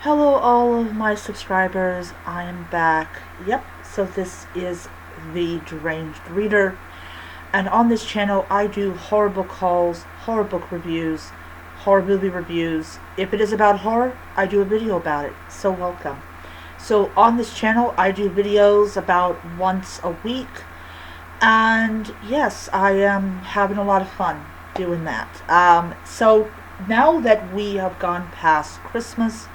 Hello, all of my subscribers. I am back. Yep, so this is the Deranged Reader, and on this channel, I do horror book hauls, horror book reviews, horror movie reviews. If it is about horror, I do a video about it. So, welcome. So, on this channel, I do videos about once a week, and yes, I am having a lot of fun doing that. So, now that we have gone past Christmas,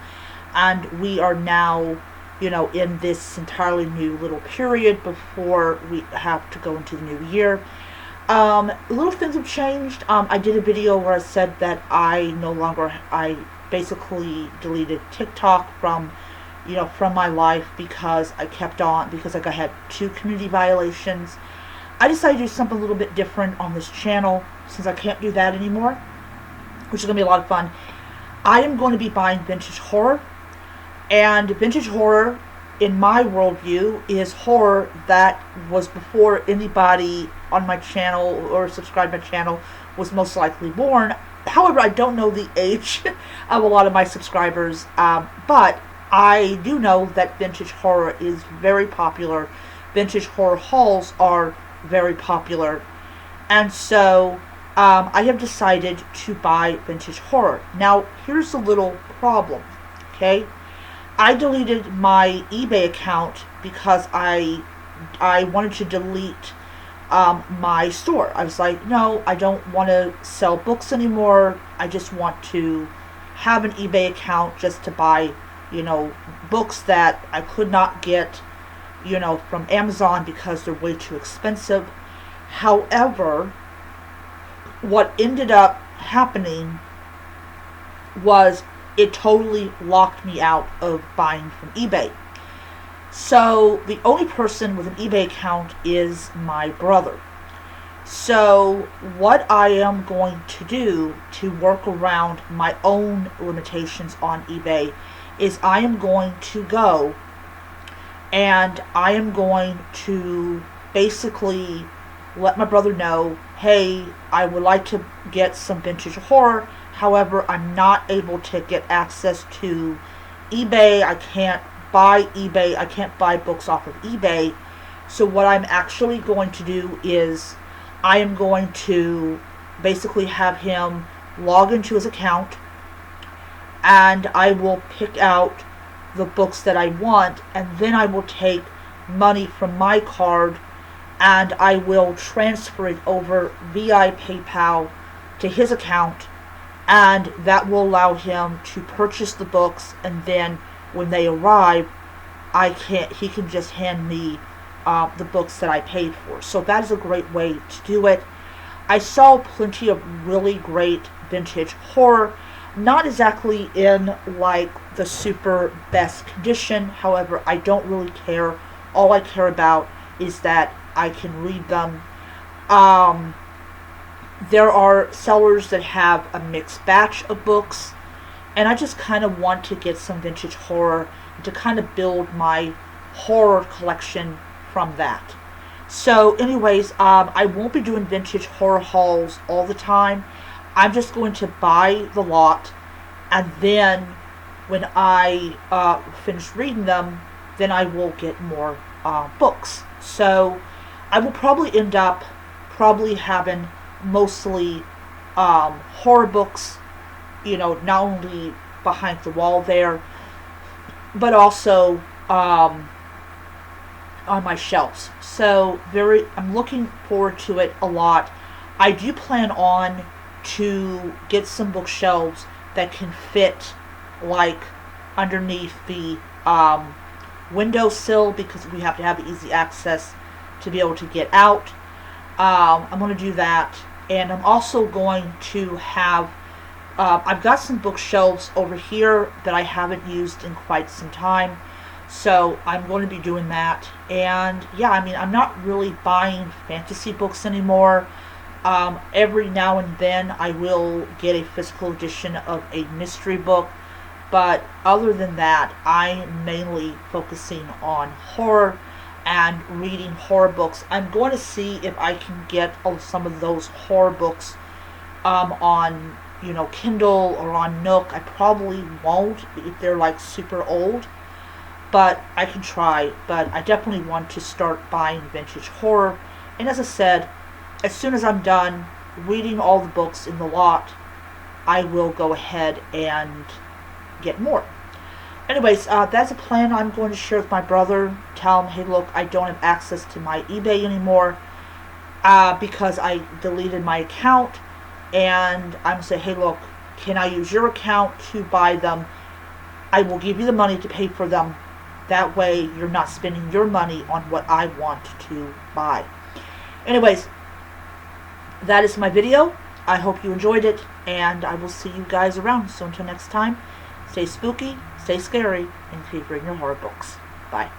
and we are now, in this entirely new little period before we have to go into the new year. Little things have changed. I did a video where I said that I basically deleted TikTok from my life because because I had 2 community violations. I decided to do something a little bit different on this channel since I can't do that anymore, which is going to be a lot of fun. I am going to be buying vintage horror. And vintage horror, in my worldview, is horror that was before anybody on my channel or subscribed to my channel was most likely born. However, I don't know the age of a lot of my subscribers, but I do know that vintage horror is very popular. Vintage horror hauls are very popular. And so I have decided to buy vintage horror. Now, here's a little problem, okay? I deleted my eBay account because I wanted to delete my store. I was like, no, I don't want to sell books anymore. I just want to have an eBay account just to buy, books that I could not get, from Amazon because they're way too expensive. However, what ended up happening was it totally locked me out of buying from eBay. So the only person with an eBay account is my brother. So what I am going to do to work around my own limitations on eBay is I am going to go and I am going to basically let my brother know, hey, I would like to get some vintage horror. However, I'm not able to get access to eBay. I can't buy books off of eBay. So what I'm actually going to do is I am going to basically have him log into his account, and I will pick out the books that I want, and then I will take money from my card and I will transfer it over via PayPal to his account, and that will allow him to purchase the books, and then when they arrive, he can just hand me the books that I paid for. So that is a great way to do it. I saw plenty of really great vintage horror, not exactly in like the super best condition. However, I don't really care. All I care about is that I can read them. There are sellers that have a mixed batch of books, and I just kind of want to get some vintage horror to kind of build my horror collection from that. So anyways, I won't be doing vintage horror hauls all the time. I'm just going to buy the lot, and then when I finish reading them, then I will get more books. So I will probably end up having mostly horror books, not only behind the wall there, but also on my shelves. So I'm looking forward to it a lot. I do plan on to get some bookshelves that can fit like underneath the windowsill, because we have to have easy access to be able to get out. I'm going to do that, and I'm also going to have I've got some bookshelves over here that I haven't used in quite some time, so I'm going to be doing that. And yeah, I'm not really buying fantasy books anymore. Every now and then I will get a physical edition of a mystery book, but other than that, I'm mainly focusing on horror and reading horror books. I'm going to see if I can get some of those horror books on Kindle or on Nook. I probably won't if they're like super old, but I can try. But I definitely want to start buying vintage horror. And as I said, as soon as I'm done reading all the books in the lot, I will go ahead and get more. Anyways, that's a plan I'm going to share with my brother. Tell him, hey, look, I don't have access to my eBay anymore because I deleted my account. And I'm going to say, hey, look, can I use your account to buy them? I will give you the money to pay for them. That way, you're not spending your money on what I want to buy. Anyways, that is my video. I hope you enjoyed it, and I will see you guys around. So until next time, stay spooky, stay scary, and keep reading your horror books. Bye.